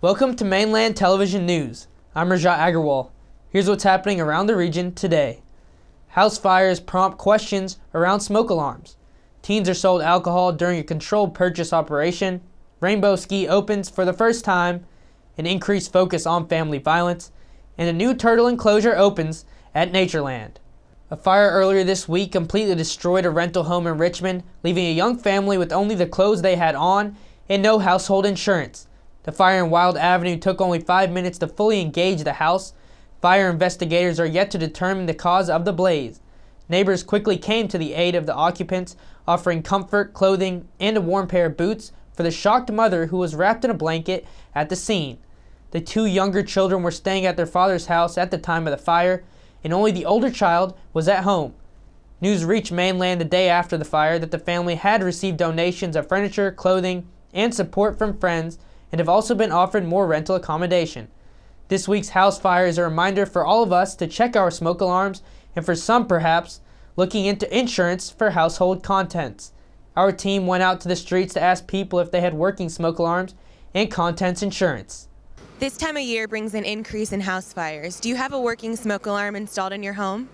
Welcome to Mainland Television News. I'm Rajat Agarwal. Here's what's happening around the region today. House fires prompt questions around smoke alarms. Teens are sold alcohol during a controlled purchase operation. Rainbow Ski opens for the first time. An increased focus on family violence. And a new turtle enclosure opens at Natureland. A fire earlier this week completely destroyed a rental home in Richmond, leaving a young family with only the clothes they had on and no household insurance. The fire in Wild Avenue took only 5 minutes to fully engage the house. Fire investigators are yet to determine the cause of the blaze. Neighbors quickly came to the aid of the occupants, offering comfort, clothing, and a warm pair of boots for the shocked mother who was wrapped in a blanket at the scene. The two younger children were staying at their father's house at the time of the fire, and only the older child was at home. News reached Mainland the day after the fire that the family had received donations of furniture, clothing, and support from friends, and have also been offered more rental accommodation. This week's house fire is a reminder for all of us to check our smoke alarms, and for some perhaps, looking into insurance for household contents. Our team went out to the streets to ask people if they had working smoke alarms and contents insurance. This time of year brings an increase in house fires. Do you have a working smoke alarm installed in your home?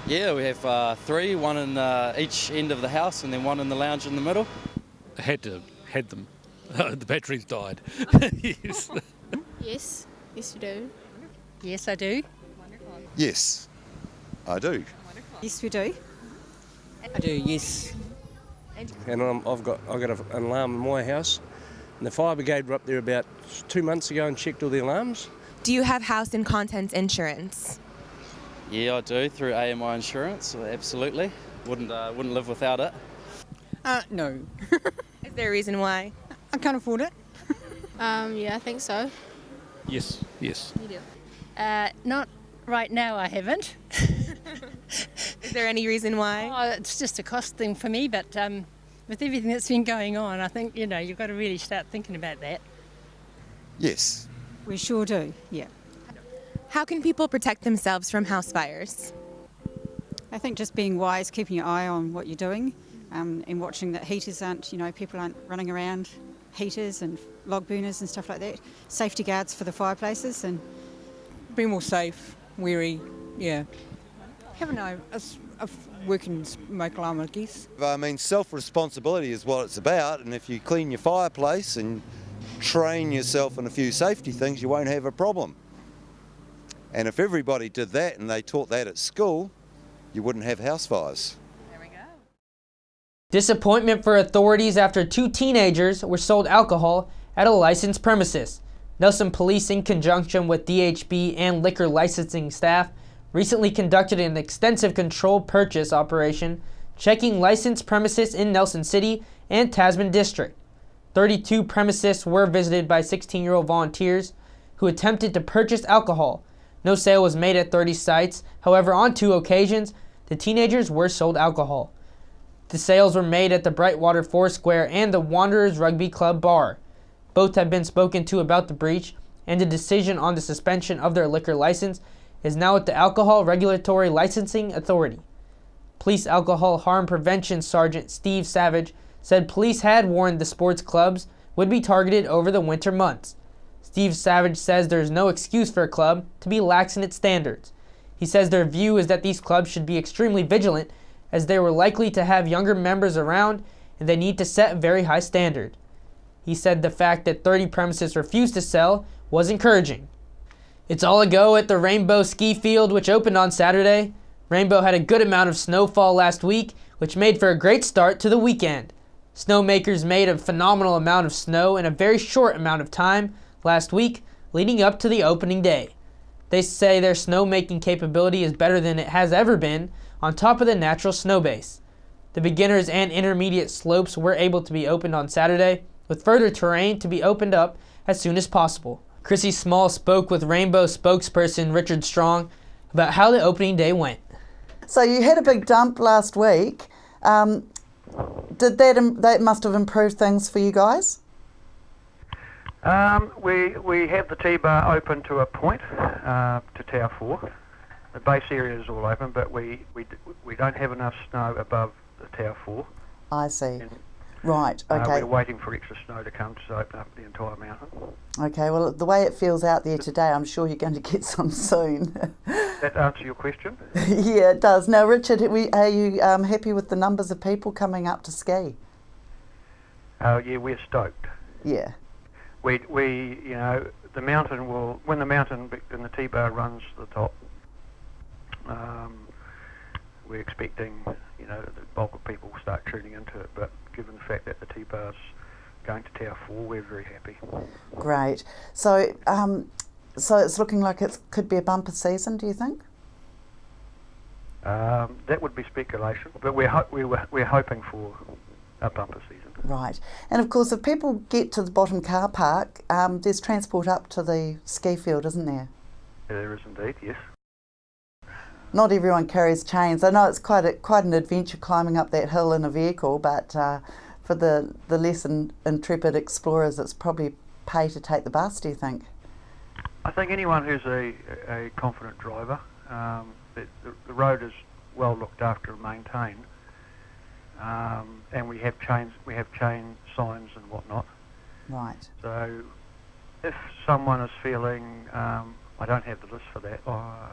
Yeah, we have three, one in each end of the house and then one in the lounge in the middle. Had them. The batteries died. Yes. Yes, you do. Yes, I do. Yes, I do. Yes, we do. I do, yes. And I've got an alarm in my house. And the fire brigade were up there about 2 months ago and checked all the alarms. Do you have house and contents insurance? Yeah, I do, through AMI Insurance, absolutely. Wouldn't live without it. No. Is there a reason why? I can't afford it. Yeah, I think so. Yes. You do. Not right now, I haven't. Is there any reason why? Oh, it's just a cost thing for me, but with everything that's been going on, I think, you've got to really start thinking about that. Yes. We sure do, yeah. How can people protect themselves from house fires? I think just being wise, keeping your eye on what you're doing, and watching that heaters people aren't running around heaters and log burners and stuff like that. Safety guards for the fireplaces and be more safe, wary, yeah. Having a working smoke alarm, I guess. I mean, self-responsibility is what it's about, and if you clean your fireplace and train yourself in a few safety things, you won't have a problem. And if everybody did that and they taught that at school, you wouldn't have house fires. Disappointment for authorities after two teenagers were sold alcohol at a licensed premises. Nelson Police, in conjunction with DHB and liquor licensing staff, recently conducted an extensive controlled purchase operation, checking licensed premises in Nelson City and Tasman District. 32 premises were visited by 16-year-old volunteers who attempted to purchase alcohol. No sale was made at 30 sites. However, on 2 occasions, the teenagers were sold alcohol. The sales were made at the Brightwater Foursquare and the Wanderers Rugby Club bar. Both have been spoken to about the breach, and the decision on the suspension of their liquor license is now at the Alcohol Regulatory Licensing Authority. Police Alcohol Harm Prevention Sergeant Steve Savage said police had warned the sports clubs would be targeted over the winter months. Steve Savage says there is no excuse for a club to be lax in its standards. He says their view is that these clubs should be extremely vigilant, as they were likely to have younger members around and they need to set a very high standard. He said the fact that 30 premises refused to sell was encouraging. It's all a go at the Rainbow Ski Field, which opened on Saturday. Rainbow had a good amount of snowfall last week, which made for a great start to the weekend. Snowmakers made a phenomenal amount of snow in a very short amount of time last week, leading up to the opening day. They say their snowmaking capability is better than it has ever been, on top of the natural snow base. The beginners and intermediate slopes were able to be opened on Saturday, with further terrain to be opened up as soon as possible. Chrissy Small spoke with Rainbow spokesperson Richard Strong about how the opening day went. So you had a big dump last week. did that must have improved things for you guys? We have the T-bar open to a point, to Tower 4. The base area is all open, but we don't have enough snow above the Tower 4. I see. And, right, okay. We're waiting for extra snow to come to open up the entire mountain. Okay, well, the way it feels out there today, I'm sure you're going to get some soon. That answer your question? Yeah, it does. Now, Richard, are you happy with the numbers of people coming up to ski? Yeah, we're stoked. Yeah. We the mountain will, when the mountain and the T-bar runs to the top, we're expecting, the bulk of people will start tuning into it, but given the fact that the T-bar's going to Tower 4, we're very happy. Great. So, so it's looking like it could be a bumper season, do you think? That would be speculation, but we're hoping for a bumper season. Right. And of course, if people get to the bottom car park, there's transport up to the ski field, isn't there? There is indeed, yes. Not everyone carries chains. I know it's quite an adventure climbing up that hill in a vehicle, but for the less intrepid explorers, it's probably pay to take the bus, do you think? I think anyone who's a confident driver, the road is well looked after and maintained, and we have chain signs and whatnot. Right. So if someone is feeling, I don't have the list for that. Hold on.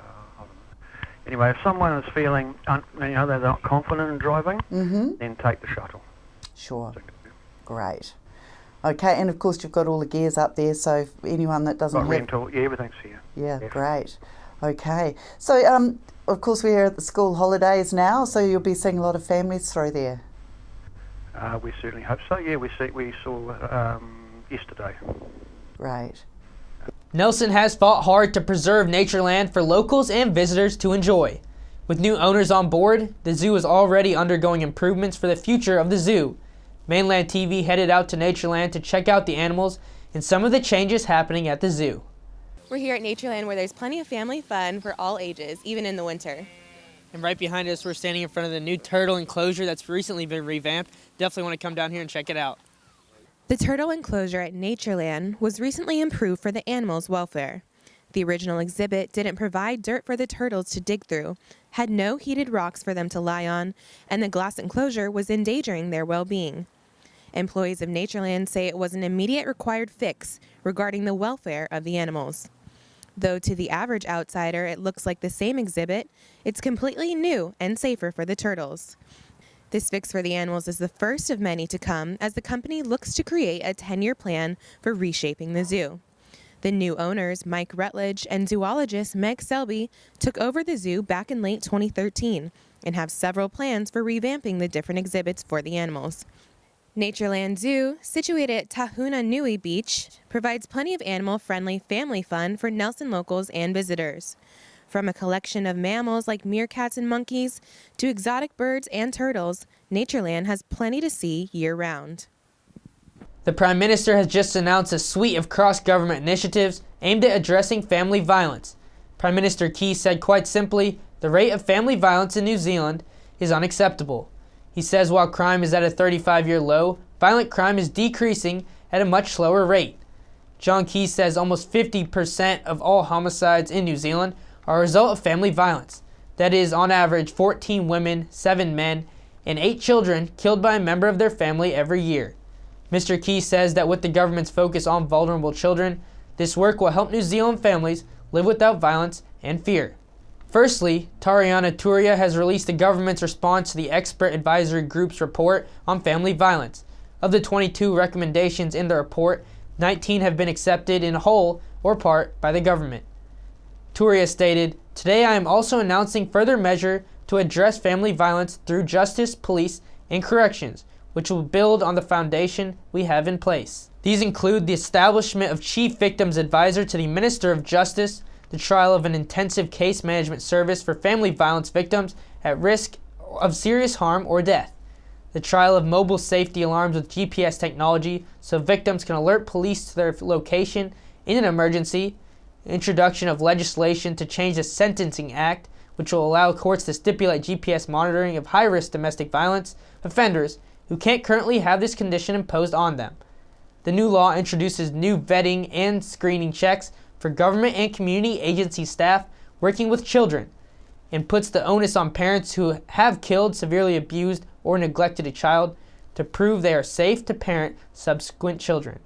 Anyway, if someone is feeling, they're not confident in driving, then take the shuttle. Sure. Great. Okay, and of course you've got all the gears up there, so if anyone that doesn't have... rental, yeah, everything's here. Yeah, great. Okay. So, of course we're at the school holidays now, so you'll be seeing a lot of families through there. We certainly hope so. Yeah, we saw yesterday. Great. Nelson has fought hard to preserve Natureland for locals and visitors to enjoy. With new owners on board, the zoo is already undergoing improvements for the future of the zoo. Mainland TV headed out to Natureland to check out the animals and some of the changes happening at the zoo. We're here at Natureland where there's plenty of family fun for all ages, even in the winter. And right behind us, we're standing in front of the new turtle enclosure that's recently been revamped. Definitely want to come down here and check it out. The turtle enclosure at Natureland was recently improved for the animals' welfare. The original exhibit didn't provide dirt for the turtles to dig through, had no heated rocks for them to lie on, and the glass enclosure was endangering their well-being. Employees of Natureland say it was an immediate required fix regarding the welfare of the animals. Though to the average outsider it looks like the same exhibit, it's completely new and safer for the turtles. This fix for the animals is the first of many to come as the company looks to create a 10-year plan for reshaping the zoo. The new owners, Mike Rutledge and zoologist Meg Selby, took over the zoo back in late 2013 and have several plans for revamping the different exhibits for the animals. Natureland Zoo, situated at Tahuna Nui Beach, provides plenty of animal-friendly family fun for Nelson locals and visitors. From a collection of mammals like meerkats and monkeys to exotic birds and turtles, Natureland has plenty to see year-round. The Prime Minister has just announced a suite of cross-government initiatives aimed at addressing family violence. Prime Minister Key said quite simply, the rate of family violence in New Zealand is unacceptable. He says while crime is at a 35-year low, violent crime is decreasing at a much slower rate. John Key says almost 50% of all homicides in New Zealand are a result of family violence. That is, on average, 14 women, 7 men, and 8 children killed by a member of their family every year. Mr. Key says that with the government's focus on vulnerable children, this work will help New Zealand families live without violence and fear. Firstly, Tariana Turia has released the government's response to the Expert Advisory Group's report on family violence. Of the 22 recommendations in the report, 19 have been accepted in whole or part by the government. Turia stated, "Today I am also announcing further measure to address family violence through justice, police, and corrections, which will build on the foundation we have in place. These include the establishment of Chief Victims Advisor to the Minister of Justice, the trial of an intensive case management service for family violence victims at risk of serious harm or death, the trial of mobile safety alarms with GPS technology so victims can alert police to their location in an emergency, introduction of legislation to change the Sentencing Act, which will allow courts to stipulate GPS monitoring of high-risk domestic violence offenders who can't currently have this condition imposed on them. The new law introduces new vetting and screening checks for government and community agency staff working with children, and puts the onus on parents who have killed, severely abused, or neglected a child to prove they are safe to parent subsequent children.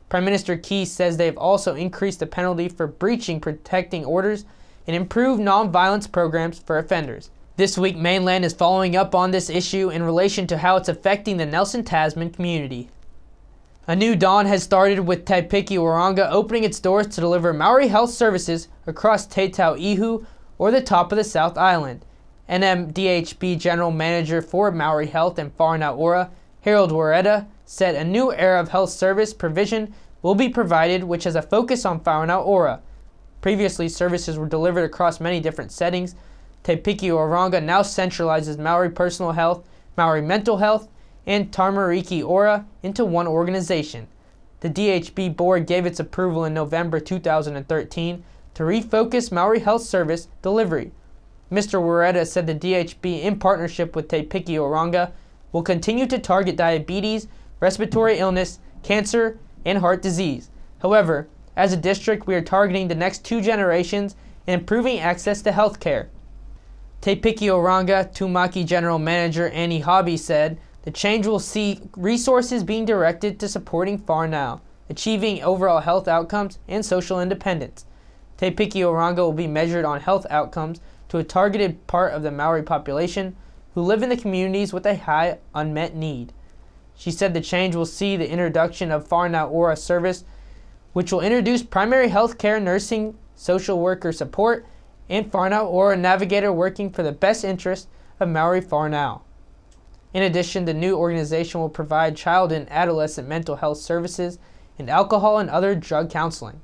Prime Minister Keys says they have also increased the penalty for breaching protecting orders and improved non-violence programs for offenders. This week, Mainland is following up on this issue in relation to how it's affecting the Nelson Tasman community. A new dawn has started with Te Piki Oranga opening its doors to deliver Maori health services across Te Tau Ihu, or the top of the South Island. NMDHB General Manager for Maori Health and Whanau Ora, Harold Wareta, said a new era of health service provision will be provided which has a focus on Whanau Ora. Previously, services were delivered across many different settings. Te Piki Oranga now centralizes Maori personal health, Maori mental health, and Tamariki Ora into one organization. The DHB board gave its approval in November 2013 to refocus Maori health service delivery. Mr. Wareta said the DHB, in partnership with Te Piki Oranga, will continue to target diabetes, respiratory illness, cancer, and heart disease. However, as a district, we are targeting the next 2 generations and improving access to health care. Te Piki Oranga Tumaki General Manager Annie Hobby said the change will see resources being directed to supporting Whanau, achieving overall health outcomes and social independence. Te Piki Oranga will be measured on health outcomes to a targeted part of the Maori population who live in the communities with a high unmet need. She said the change will see the introduction of Whanau Ora service, which will introduce primary health care, nursing, social worker support, and Whanau Ora navigator working for the best interest of Maori Whanau. In addition, the new organization will provide child and adolescent mental health services and alcohol and other drug counseling.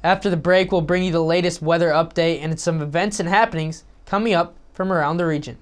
After the break, we'll bring you the latest weather update and some events and happenings coming up from around the region.